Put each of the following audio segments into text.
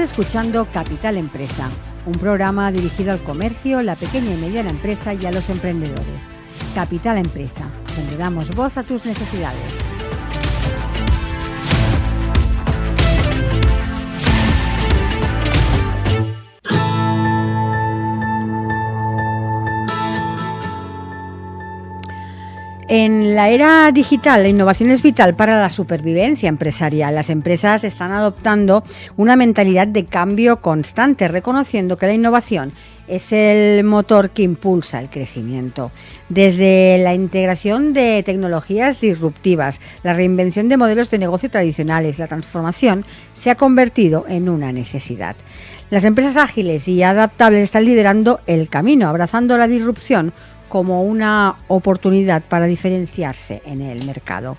escuchando Capital Empresa, un programa dirigido al comercio, la pequeña y mediana empresa y a los emprendedores. Capital Empresa, donde damos voz a tus necesidades. En la era digital, la innovación es vital para la supervivencia empresarial. Las empresas están adoptando una mentalidad de cambio constante, reconociendo que la innovación es el motor que impulsa el crecimiento. Desde la integración de tecnologías disruptivas, la reinvención de modelos de negocio tradicionales, la transformación se ha convertido en una necesidad. Las empresas ágiles y adaptables están liderando el camino, abrazando la disrupción como una oportunidad para diferenciarse en el mercado.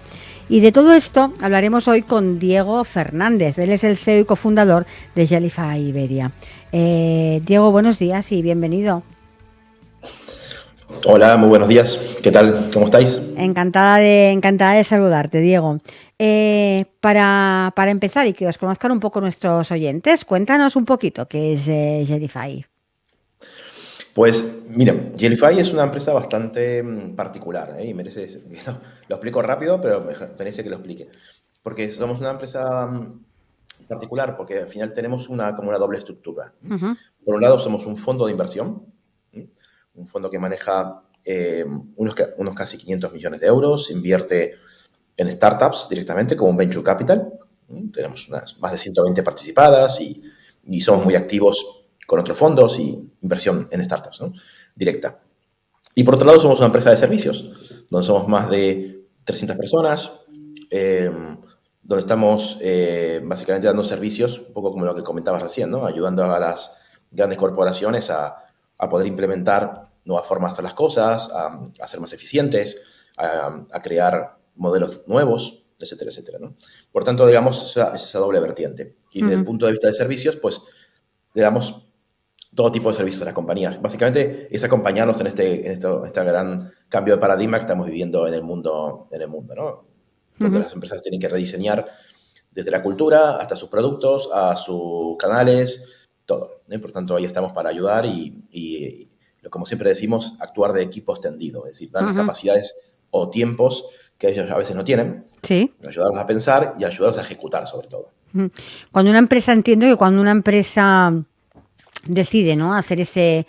Y de todo esto hablaremos hoy con Diego Fernández. Él es el CEO y cofundador de Jellyfy Iberia. Diego, buenos días y bienvenido. Hola, muy buenos días. ¿Qué tal? ¿Cómo estáis? Encantada de saludarte, Diego. Para empezar y que os conozcan un poco nuestros oyentes, cuéntanos un poquito qué es Jellyfy. Pues mira, Jellyfy es una empresa bastante particular, y merece, lo explico rápido, pero merece que lo explique. Porque somos una empresa particular porque al final tenemos como una doble estructura. Uh-huh. Por un lado somos un fondo de inversión, un fondo que maneja unos casi 500 millones de euros, invierte en startups directamente como un venture capital. Tenemos más de 120 participadas y somos muy activos con otros fondos y inversión en startups, ¿no? Directa. Y por otro lado somos una empresa de servicios, donde somos más de 300 personas, donde estamos básicamente dando servicios, un poco como lo que comentabas recién, ¿no? Ayudando a las grandes corporaciones a poder implementar nuevas formas de hacer las cosas, a ser más eficientes, a crear modelos nuevos, etcétera, etcétera, ¿no? Por tanto, digamos, es esa doble vertiente. Y desde el punto de vista de servicios, pues le damos todo tipo de servicios a las compañías. Básicamente es acompañarnos en este gran cambio de paradigma que estamos viviendo en el mundo, ¿no? Donde las empresas tienen que rediseñar desde la cultura hasta sus productos, a sus canales, todo, ¿eh? Por tanto, ahí estamos para ayudar y como siempre decimos, actuar de equipo extendido, es decir, darles capacidades o tiempos que ellos a veces no tienen, sí, ayudarlos a pensar y ayudarlos a ejecutar sobre todo. Cuando una empresa, entiendo que cuando una empresa decide, ¿no?, hacer ese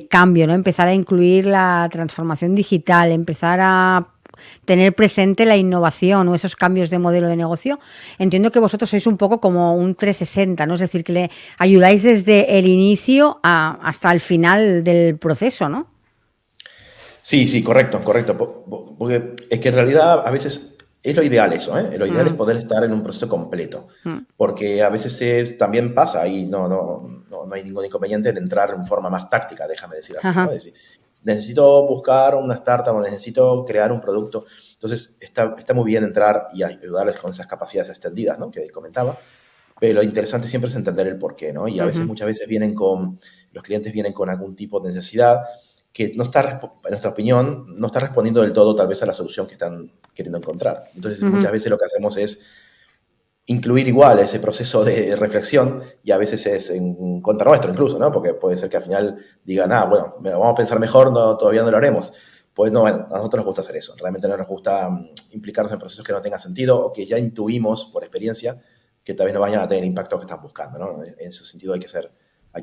cambio, ¿no?, empezar a incluir la transformación digital, empezar a tener presente la innovación o esos cambios de modelo de negocio, entiendo que vosotros sois un poco como un 360, ¿no? Es decir, que le ayudáis desde el inicio hasta el final del proceso, ¿no? Sí, correcto. Porque es que en realidad a veces es lo ideal eso, ¿eh? Lo ideal es poder estar en un proceso completo. Porque a veces también pasa y no hay ningún inconveniente en entrar en forma más táctica, déjame decir así, ¿no? Es decir, necesito buscar una startup o necesito crear un producto. Entonces está muy bien entrar y ayudarles con esas capacidades extendidas, ¿no?, que comentaba. Pero lo interesante siempre es entender el porqué, ¿no? Y muchas veces los clientes vienen con algún tipo de necesidad que no está, en nuestra opinión, no está respondiendo del todo tal vez a la solución que están queriendo encontrar. Entonces, muchas veces lo que hacemos es incluir igual ese proceso de reflexión y a veces es en contra nuestro incluso, ¿no? Porque puede ser que al final digan, bueno, vamos a pensar mejor, todavía no lo haremos. Pues no, bueno, a nosotros nos gusta hacer eso. Realmente no nos gusta implicarnos en procesos que no tengan sentido o que ya intuimos por experiencia que tal vez no vayan a tener el impacto que están buscando, ¿no? En ese sentido hay que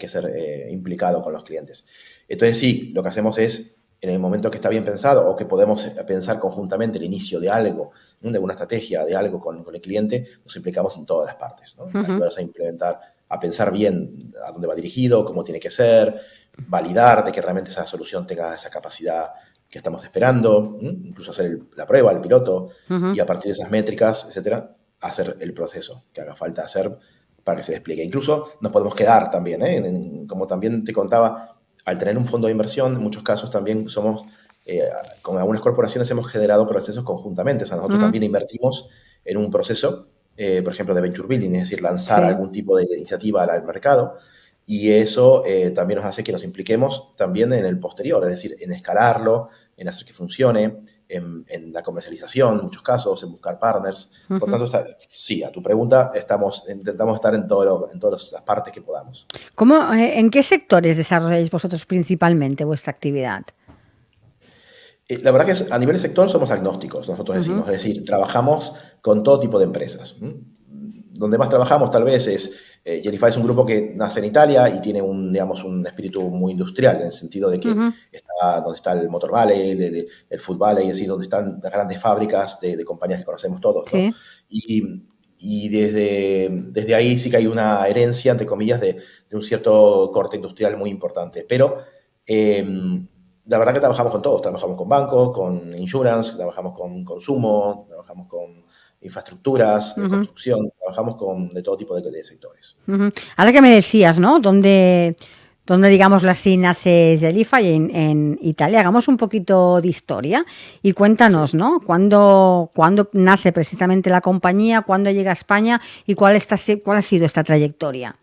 ser implicado con los clientes. Entonces sí, lo que hacemos es, en el momento que está bien pensado o que podemos pensar conjuntamente el inicio de algo, ¿no?, de una estrategia, de algo con el cliente, nos implicamos en todas las partes, ¿no? Ayudarles a implementar, a pensar bien a dónde va dirigido, cómo tiene que ser, validar de que realmente esa solución tenga esa capacidad que estamos esperando, incluso hacer la prueba, el piloto, y a partir de esas métricas, etcétera, hacer el proceso que haga falta hacer para que se despliegue. Incluso nos podemos quedar también, como también te contaba, al tener un fondo de inversión, en muchos casos también somos, con algunas corporaciones hemos generado procesos conjuntamente. O sea, nosotros también invertimos en un proceso, por ejemplo, de venture building, es decir, lanzar algún tipo de iniciativa al mercado. Y eso también nos hace que nos impliquemos también en el posterior, es decir, en escalarlo, en hacer que funcione, en la comercialización, en muchos casos, en buscar partners. Por Ujú. tanto, sí, a tu pregunta, intentamos estar en todas las partes que podamos. ¿En qué sectores desarrolláis vosotros principalmente vuestra actividad? La verdad que a nivel sector somos agnósticos, nosotros Ujú. decimos, es decir, trabajamos con todo tipo de empresas. Donde más trabajamos tal vez es, Gerify es un grupo que nace en Italia y tiene digamos, un espíritu muy industrial, en el sentido de que Ujú. está donde está el Motor Valley, el Food Valley, es decir, donde están las grandes fábricas de compañías que conocemos todos, ¿no? Sí. Y desde ahí sí que hay una herencia, entre comillas, de un cierto corte industrial muy importante. Pero la verdad que trabajamos con todos, trabajamos con bancos, con insurance, trabajamos con consumo, trabajamos con infraestructuras, Ujú. construcción, trabajamos de todo tipo de sectores. Ujú. Ahora que me decías, ¿no? ¿Dónde digámoslo así, nace Zelify en Italia? Hagamos un poquito de historia y cuéntanos, Sí, ¿no? ¿Cuándo nace precisamente la compañía? ¿Cuándo llega a España? ¿Y cuál ha sido esta trayectoria?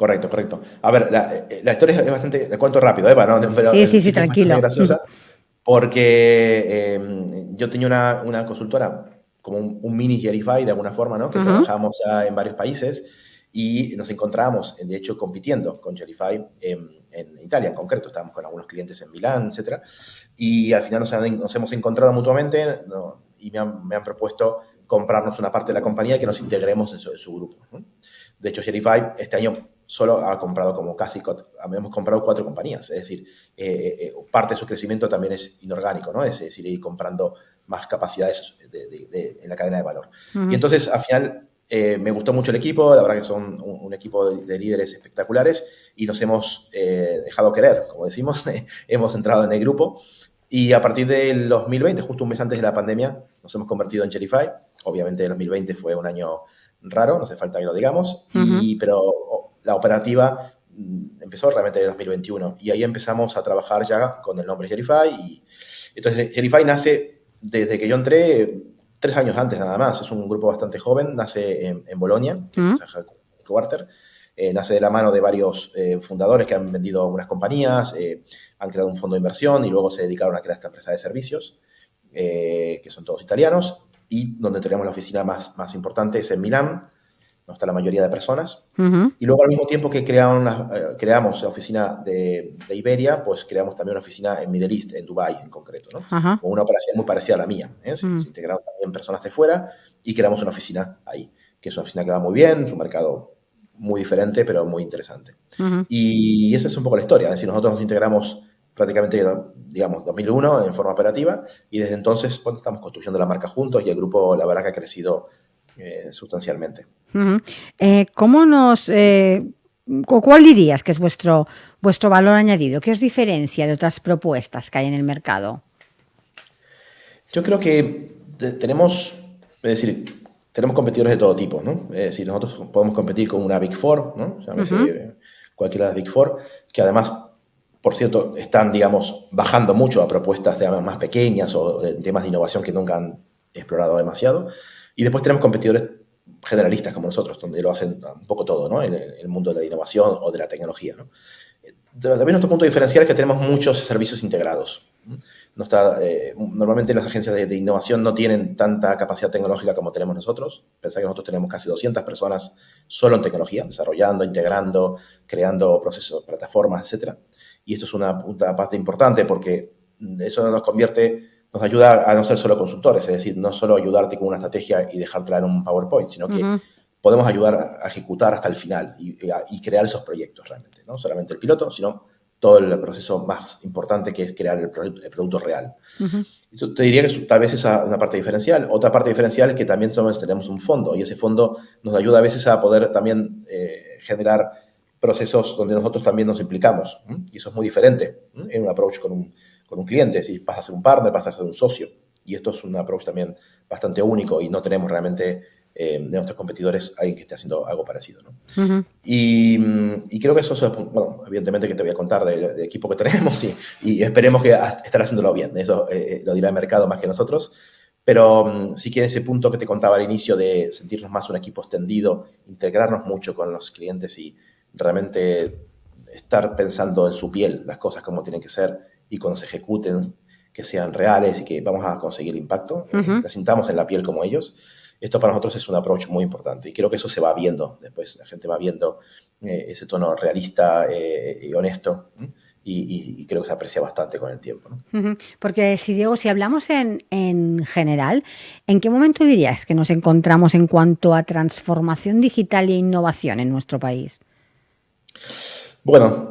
correcto, correcto. A ver, la historia es bastante, la cuento rápido, Eva, ¿no? Pero Sí, sí, sí, sí que es bastante tranquilo. graciosa porque yo tenía una consultora, como un mini Gerify de alguna forma, ¿no? Que Ujú. trabajábamos ya en varios países y nos encontramos, de hecho, compitiendo con Gerify en Italia en concreto. Estábamos con algunos clientes en Milán, etcétera. Y al final nos hemos encontrado mutuamente, ¿no? Y me han propuesto comprarnos una parte de la compañía y que nos integremos en su grupo, ¿no? De hecho, Gerify este año solo ha comprado hemos comprado 4 compañías, es decir, parte de su crecimiento también es inorgánico, ¿no? Es decir, ir comprando más capacidades en la cadena de valor. Y Ujú. entonces, al final, me gustó mucho el equipo, la verdad que son un equipo de líderes espectaculares y nos hemos dejado querer, como decimos, hemos entrado en el grupo y a partir del 2020, justo un mes antes de la pandemia, nos hemos convertido en Gerify. Obviamente el 2020 fue un año raro, no hace falta que lo digamos, Ujú. pero la operativa empezó realmente en el 2021 y ahí empezamos a trabajar ya con el nombre Gerify. Y entonces Gerify nace desde que yo entré 3 años antes nada más. Es un grupo bastante joven, nace en Bolonia, que es Ujú. nuestra headquarter. Nace de la mano de varios fundadores que han vendido algunas compañías, han creado un fondo de inversión y luego se dedicaron a crear esta empresa de servicios, que son todos italianos, y donde tenemos la oficina más importante es en Milán, donde está la mayoría de personas. Ujú. Y luego al mismo tiempo que creamos la oficina de Iberia, pues creamos también una oficina en Middle East, en Dubái en concreto, ¿no? Ajá. Con una operación muy parecida a la mía, ¿eh? Se Ujú. integraron también personas de fuera y creamos una oficina ahí, que es una oficina que va muy bien, es un mercado muy diferente, pero muy interesante. Ujú. Y esa es un poco la historia, es decir, nosotros nos integramos prácticamente, digamos, 2001 en forma operativa y desde entonces pues, estamos construyendo la marca juntos y el grupo, la verdad, que ha crecido sustancialmente. Ujú. ¿Cómo cuál dirías que es vuestro valor añadido? ¿Qué os diferencia de otras propuestas que hay en el mercado? Yo creo que es decir, tenemos competidores de todo tipo, ¿no? Es decir, nosotros podemos competir con una Big Four, ¿no? Ujú. Llámese cualquiera de las Big Four, que además, por cierto, están, digamos, bajando mucho a propuestas, digamos, más pequeñas o temas de innovación que nunca han explorado demasiado. Y después tenemos competidores generalistas como nosotros, donde lo hacen un poco todo, ¿no? En el mundo de la innovación o de la tecnología, ¿no? También nuestro punto diferencial es que tenemos muchos servicios integrados. Normalmente las agencias de innovación no tienen tanta capacidad tecnológica como tenemos nosotros. Pensá que nosotros tenemos casi 200 personas solo en tecnología, desarrollando, integrando, creando procesos, plataformas, etcétera. Y esto es una parte importante porque eso nos ayuda a no ser solo consultores, es decir, no solo ayudarte con una estrategia y dejártela en un PowerPoint, sino que Ujú. podemos ayudar a ejecutar hasta el final y crear esos proyectos realmente. No solamente el piloto, sino todo el proceso más importante que es crear el producto real. Ujú. Eso te diría que tal vez es una parte diferencial. Otra parte diferencial es que también tenemos un fondo y ese fondo nos ayuda a veces a poder también generar procesos donde nosotros también nos implicamos. Y eso es muy diferente en un approach con un cliente. Si pasas a ser un partner, pasas a ser un socio. Y esto es un approach también bastante único y no tenemos realmente de nuestros competidores alguien que esté haciendo algo parecido, ¿no? Ujú. Y creo que eso es, bueno, evidentemente que te voy a contar del equipo que tenemos y esperemos que estar haciéndolo bien. Eso lo dirá el mercado más que nosotros. Pero sí que ese punto que te contaba al inicio de sentirnos más un equipo extendido, integrarnos mucho con los clientes y realmente estar pensando en su piel las cosas como tienen que ser y cuando se ejecuten, que sean reales y que vamos a conseguir impacto, la sintamos en la piel como ellos. Esto para nosotros es un approach muy importante y creo que eso se va viendo después. La gente va viendo ese tono realista y honesto, y creo que se aprecia bastante con el tiempo, ¿no? Porque Diego, si hablamos en general, ¿en qué momento dirías que nos encontramos en cuanto a transformación digital e innovación en nuestro país? Bueno,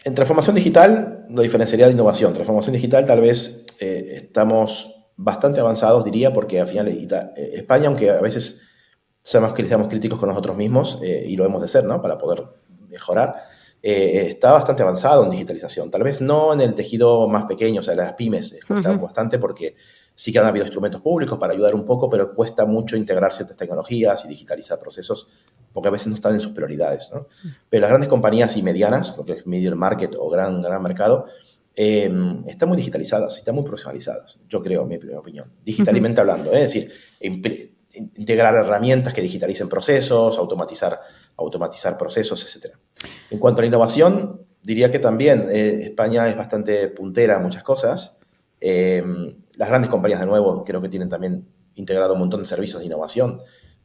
en transformación digital lo diferenciaría de innovación. Transformación digital tal vez estamos bastante avanzados, diría, porque al final España, aunque a veces seamos críticos con nosotros mismos, y lo hemos de ser, ¿no?, para poder mejorar, está bastante avanzado en digitalización. Tal vez no en el tejido más pequeño, o sea, las pymes cuesta bastante porque sí que han habido instrumentos públicos para ayudar un poco, pero cuesta mucho integrar ciertas tecnologías y digitalizar procesos porque a veces no están en sus prioridades, ¿no? Pero las grandes compañías y medianas, lo que es medium market o gran mercado, están muy digitalizadas, están muy profesionalizadas, yo creo, en mi opinión, digitalmente hablando, es decir, integrar herramientas que digitalicen procesos, automatizar procesos, etc. En cuanto a la innovación, diría que también España es bastante puntera en muchas cosas. Las grandes compañías, de nuevo, creo que tienen también integrado un montón de servicios de innovación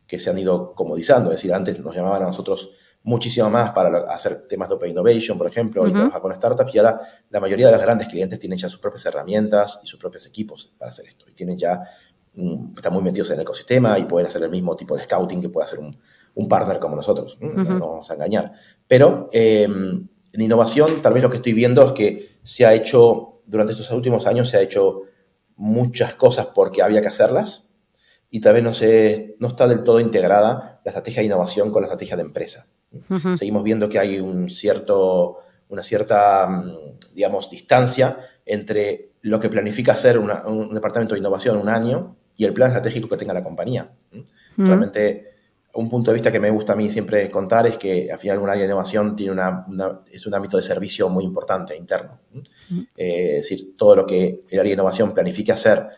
que se han ido comodizando. Es decir, antes nos llamaban a nosotros muchísimo más para hacer temas de Open Innovation, por ejemplo, y trabajar con startups, y ahora la mayoría de los grandes clientes tienen ya sus propias herramientas y sus propios equipos para hacer esto. Y tienen ya, están muy metidos en el ecosistema y pueden hacer el mismo tipo de scouting que puede hacer un partner como nosotros. No nos vamos a engañar. Pero en innovación, tal vez lo que estoy viendo es que se ha hecho, durante estos últimos años, se ha hecho muchas cosas porque había que hacerlas, y tal vez no está del todo integrada la estrategia de innovación con la estrategia de empresa. Seguimos viendo que hay una cierta, digamos, distancia entre lo que planifica hacer un departamento de innovación un año y el plan estratégico que tenga la compañía. Realmente, un punto de vista que me gusta a mí siempre contar es que al final un área de innovación es un ámbito de servicio muy importante, interno. Es decir, todo lo que el área de innovación planifique hacer,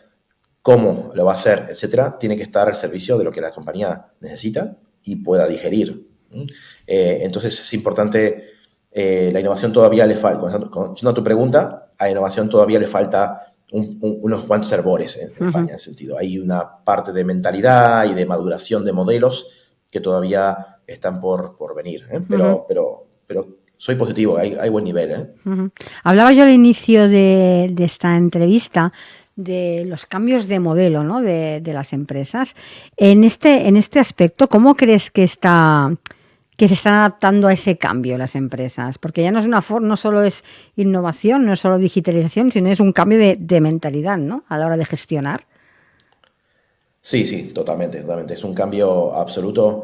cómo lo va a hacer, etcétera, tiene que estar al servicio de lo que la compañía necesita y pueda digerir. Entonces es importante, la innovación todavía le falta, contestando a tu pregunta, a la innovación todavía le falta unos cuantos hervores en España, en ese sentido. Hay una parte de mentalidad y de maduración de modelos que todavía están por venir, pero soy positivo, hay buen nivel. Hablaba yo al inicio de esta entrevista de los cambios de modelo, ¿no?, de las empresas. En este aspecto, ¿cómo crees que se están adaptando a ese cambio las empresas? Porque ya no solo es innovación, no es solo digitalización, sino es un cambio de mentalidad, ¿no?, a la hora de gestionar. Sí, totalmente. Es un cambio absoluto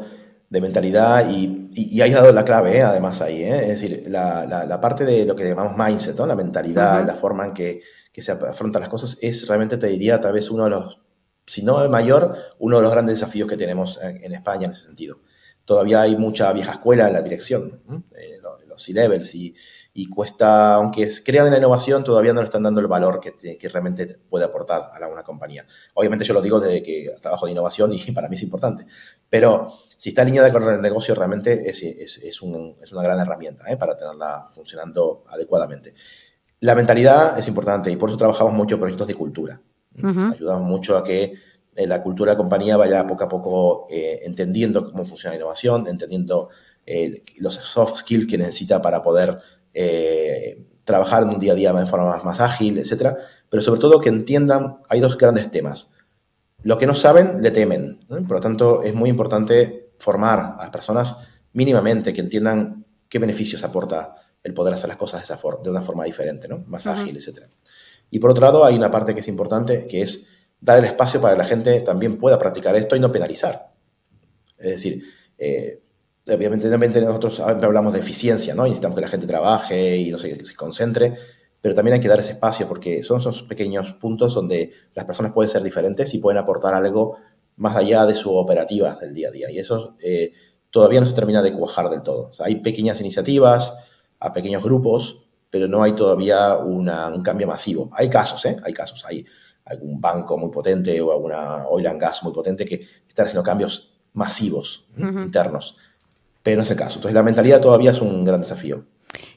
de mentalidad y has dado la clave, además ahí. Es decir, la parte de lo que llamamos mindset, ¿no?, la mentalidad, la forma en que se afrontan las cosas, es realmente, te diría, tal vez uno de los, si no el mayor, uno de los grandes desafíos que tenemos en España en ese sentido. Todavía hay mucha vieja escuela en la dirección, los C-levels, y cuesta, aunque crean en la innovación, todavía no le están dando el valor que realmente puede aportar a una compañía. Obviamente yo lo digo desde que trabajo de innovación y para mí es importante, pero si está alineada con el negocio, realmente es una gran herramienta para tenerla funcionando adecuadamente. La mentalidad es importante y por eso trabajamos mucho en proyectos de cultura. Ayudamos mucho a que la cultura de la compañía vaya poco a poco entendiendo cómo funciona la innovación, entendiendo los soft skills que necesita para poder trabajar en un día a día de forma más ágil, etc. Pero sobre todo que entiendan, hay dos grandes temas. Lo que no saben, le temen, ¿no? Por lo tanto, es muy importante formar a las personas mínimamente que entiendan qué beneficios aporta el poder hacer las cosas de una forma diferente, ¿no?, más ágil, etc. Y por otro lado, hay una parte que es importante, que es dar el espacio para que la gente también pueda practicar esto y no penalizar. Es decir, obviamente nosotros hablamos de eficiencia, ¿no? Y necesitamos que la gente trabaje y que se concentre, pero también hay que dar ese espacio porque son esos pequeños puntos donde las personas pueden ser diferentes y pueden aportar algo más allá de su operativa del día a día. Y eso todavía no se termina de cuajar del todo. O sea, hay pequeñas iniciativas a pequeños grupos, pero no hay todavía un cambio masivo. Hay casos, hay algún banco muy potente o alguna oil and gas muy potente que están haciendo cambios masivos internos, pero no es el caso. Entonces la mentalidad todavía es un gran desafío.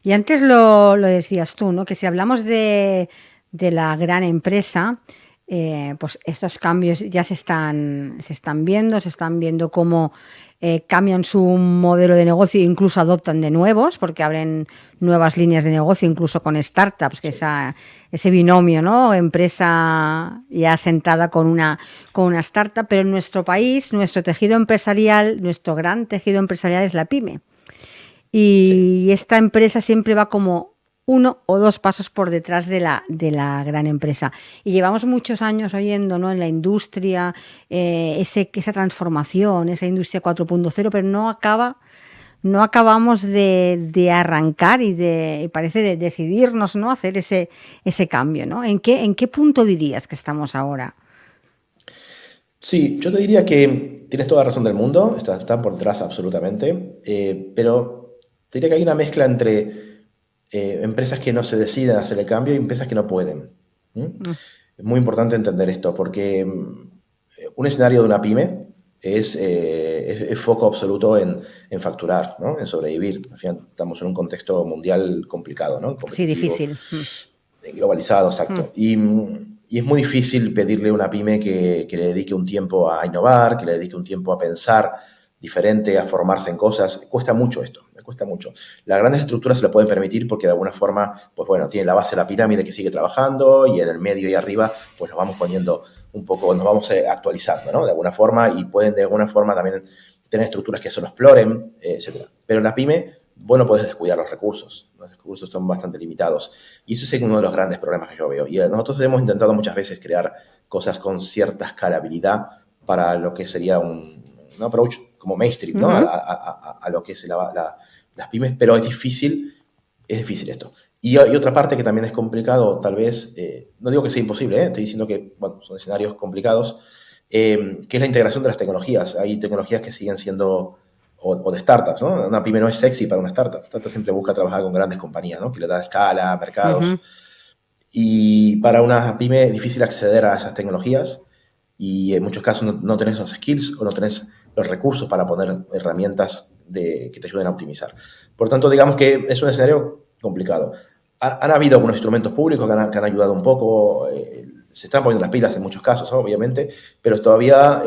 Y antes lo decías tú, ¿no?, que si hablamos de de la gran empresa, pues estos cambios ya se están viendo cómo cambian su modelo de negocio e incluso adoptan de nuevos, porque abren nuevas líneas de negocio, incluso con startups, que ese binomio, ¿no? Empresa ya sentada con una startup, pero en nuestro país, nuestro tejido empresarial, nuestro gran tejido empresarial es la pyme. Y esta empresa siempre va como 1 o 2 pasos por detrás de la gran empresa. Y llevamos muchos años oyendo, ¿no?, en la industria esa transformación, esa industria 4.0, pero no acabamos de arrancar y parece de decidirnos, ¿no?, hacer ese cambio, ¿no? ¿En qué punto dirías que estamos ahora? Sí, yo te diría que tienes toda la razón del mundo, están por detrás absolutamente, pero te diría que hay una mezcla entre empresas que no se deciden a hacer el cambio y empresas que no pueden. Es muy importante entender esto, porque un escenario de una pyme es foco absoluto en facturar, ¿no? En sobrevivir. Al final estamos en un contexto mundial complicado, ¿no? Sí, Competitivo, difícil. globalizado, exacto. Y es muy difícil pedirle a una pyme que le dedique un tiempo a innovar, que le dedique un tiempo a pensar diferente, a formarse en cosas. Cuesta mucho esto, me cuesta mucho. Las grandes estructuras se lo pueden permitir porque de alguna forma, pues bueno, tiene la base de la pirámide que sigue trabajando y en el medio y arriba, pues nos vamos poniendo un poco, nos vamos actualizando, ¿no? De alguna forma, y pueden de alguna forma también tener estructuras que solo exploren, etcétera. Pero en la pyme, vos no podés descuidar los recursos. Los recursos son bastante limitados. Y ese es uno de los grandes problemas que yo veo. Y nosotros hemos intentado muchas veces crear cosas con cierta escalabilidad para lo que sería un approach como mainstream, ¿no? A lo que es las pymes, pero es difícil esto. Y otra parte que también es complicado, tal vez, no digo que sea imposible, estoy diciendo que bueno, son escenarios complicados, que es la integración de las tecnologías. Hay tecnologías que siguen siendo, o de startups, ¿no? Una pyme no es sexy para una startup. Startup siempre busca trabajar con grandes compañías, ¿no? Que le da escala, mercados. Y para una pyme es difícil acceder a esas tecnologías y en muchos casos no tenés los skills o no tenés los recursos para poner herramientas que te ayuden a optimizar. Por tanto, digamos que es un escenario complicado. Han habido algunos instrumentos públicos que han ayudado un poco, se están poniendo las pilas en muchos casos, ¿no? Obviamente, pero todavía,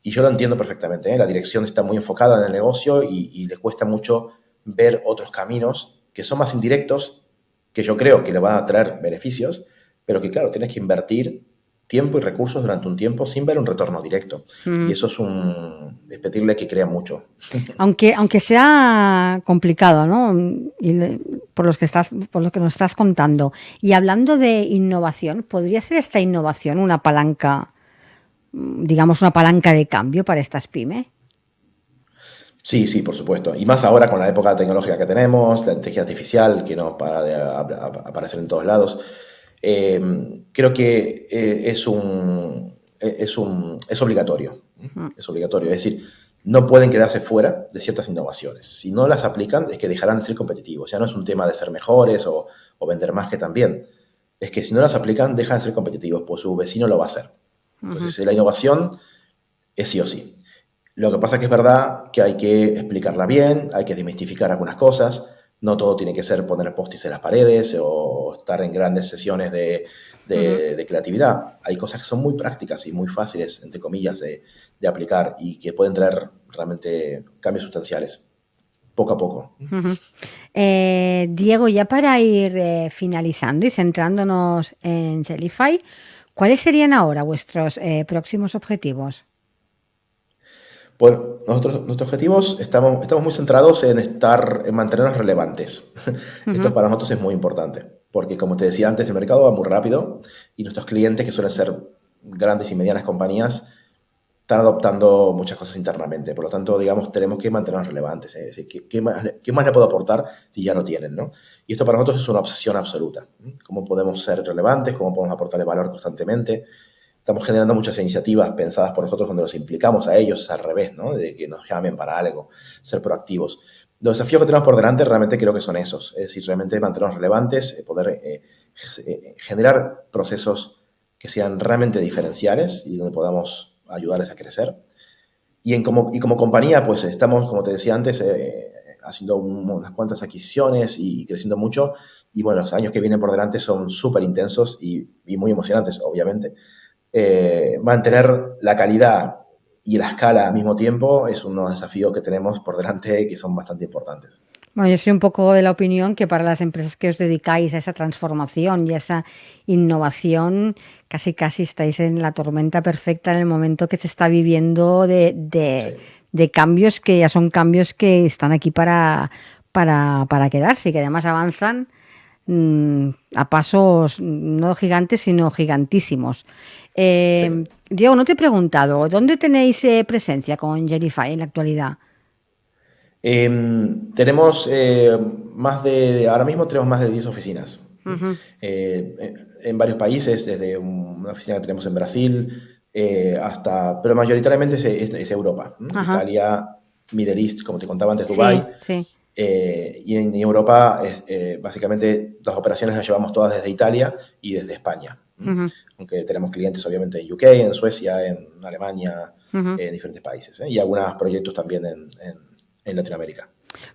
y yo lo entiendo perfectamente, la dirección está muy enfocada en el negocio y le cuesta mucho ver otros caminos que son más indirectos, que yo creo que le van a traer beneficios, pero que claro, tienes que invertir tiempo y recursos durante un tiempo sin ver un retorno directo. Y eso es pedirle que crea mucho. Aunque sea complicado, ¿no? Por lo que nos estás contando. Y hablando de innovación, ¿podría ser esta innovación una palanca, digamos, una palanca de cambio para estas pymes? Sí, sí, por supuesto. Y más ahora con la época tecnológica que tenemos, la inteligencia artificial que no para de aparecer en todos lados. Creo que es obligatorio. Es obligatorio. Es decir, no pueden quedarse fuera de ciertas innovaciones. Si no las aplican, es que dejarán de ser competitivos. Ya no es un tema de ser mejores o vender más, que también. Es que si no las aplican, dejan de ser competitivos, pues su vecino lo va a hacer. Entonces, la innovación es sí o sí. Lo que pasa es que es verdad que hay que explicarla bien, hay que desmistificar algunas cosas. No todo tiene que ser poner post-its en las paredes o estar en grandes sesiones de creatividad. Hay cosas que son muy prácticas y muy fáciles, entre comillas, de aplicar y que pueden traer realmente cambios sustanciales, poco a poco. Diego, ya para ir finalizando y centrándonos en Shelify, ¿cuáles serían ahora vuestros próximos objetivos? Bueno, nuestros objetivos estamos muy centrados en mantenernos relevantes. Esto para nosotros es muy importante, porque como te decía antes, el mercado va muy rápido y nuestros clientes, que suelen ser grandes y medianas compañías, están adoptando muchas cosas internamente. Por lo tanto, digamos, tenemos que mantenernos relevantes. Es decir, ¿qué más le puedo aportar si ya lo tienen, ¿no? Y esto para nosotros es una obsesión absoluta. ¿Cómo podemos ser relevantes? ¿Cómo podemos aportarle valor constantemente? Estamos generando muchas iniciativas pensadas por nosotros donde los implicamos a ellos, al revés, ¿no? De que nos llamen para algo, ser proactivos. Los desafíos que tenemos por delante realmente creo que son esos. Es decir, realmente mantenernos relevantes, poder generar procesos que sean realmente diferenciales y donde podamos ayudarles a crecer. Y como compañía, pues estamos, como te decía antes, haciendo unas cuantas adquisiciones y creciendo mucho. y bueno, los años que vienen por delante son súper intensos y muy emocionantes, obviamente. Mantener la calidad y la escala al mismo tiempo es uno de los desafíos que tenemos por delante que son bastante importantes. Bueno, yo soy un poco de la opinión que para las empresas que os dedicáis a esa transformación y a esa innovación, casi estáis en la tormenta perfecta en el momento que se está viviendo de cambios que ya son cambios que están aquí para quedarse y que además avanzan a pasos no gigantes, sino gigantísimos. Sí. Diego, no te he preguntado, ¿dónde tenéis presencia con Genify en la actualidad? Tenemos ahora mismo tenemos más de 10 oficinas. Uh-huh. En varios países, desde una oficina que tenemos en Brasil pero mayoritariamente es Europa. Uh-huh. Italia, Middle East, como te contaba antes, Dubái. Sí. Y en Europa, básicamente, las operaciones las llevamos todas desde Italia y desde España. Uh-huh. Aunque tenemos clientes, obviamente, en UK, en Suecia, en Alemania, uh-huh, en diferentes países. Y algunos proyectos también en Latinoamérica.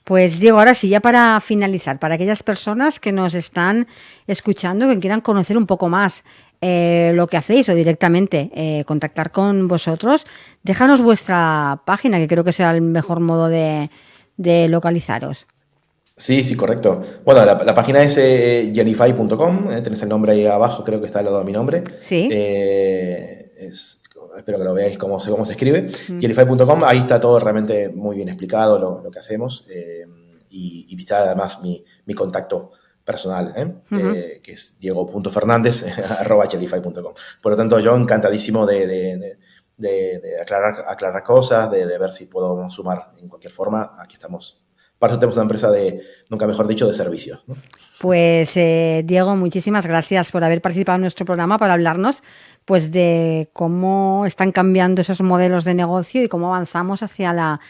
Pues Diego, ahora sí, ya para finalizar, para aquellas personas que nos están escuchando, que quieran conocer un poco más lo que hacéis o directamente contactar con vosotros, déjanos vuestra página, que creo que será el mejor modo de localizaros. Sí, correcto. Bueno, la página es genify.com, tenés el nombre ahí abajo, creo que está al lado de mi nombre. Sí. Espero que lo veáis cómo se escribe. Genify.com, ahí está todo realmente muy bien explicado lo que hacemos y está además mi contacto personal, uh-huh, que es diego.fernandez@genify.com. Por lo tanto, yo encantadísimo de aclarar cosas, de ver si puedo sumar en cualquier forma. Aquí estamos. Para eso tenemos una empresa nunca mejor dicho, de servicios, ¿no? Pues Diego, muchísimas gracias por haber participado en nuestro programa para hablarnos pues de cómo están cambiando esos modelos de negocio y cómo avanzamos hacia la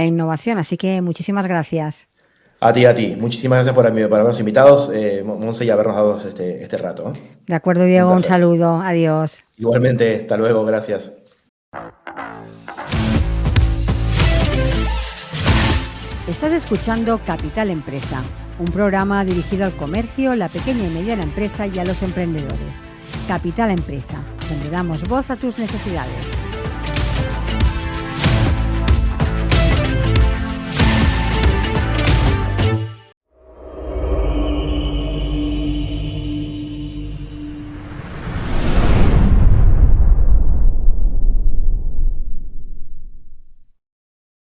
innovación. Así que muchísimas gracias. A ti. Muchísimas gracias por habernos invitado, Monse, y habernos dado este rato. De acuerdo, Diego, un saludo. Adiós. Igualmente, hasta luego, gracias. Estás escuchando Capital Empresa, un programa dirigido al comercio, la pequeña y mediana empresa y a los emprendedores. Capital Empresa, donde damos voz a tus necesidades.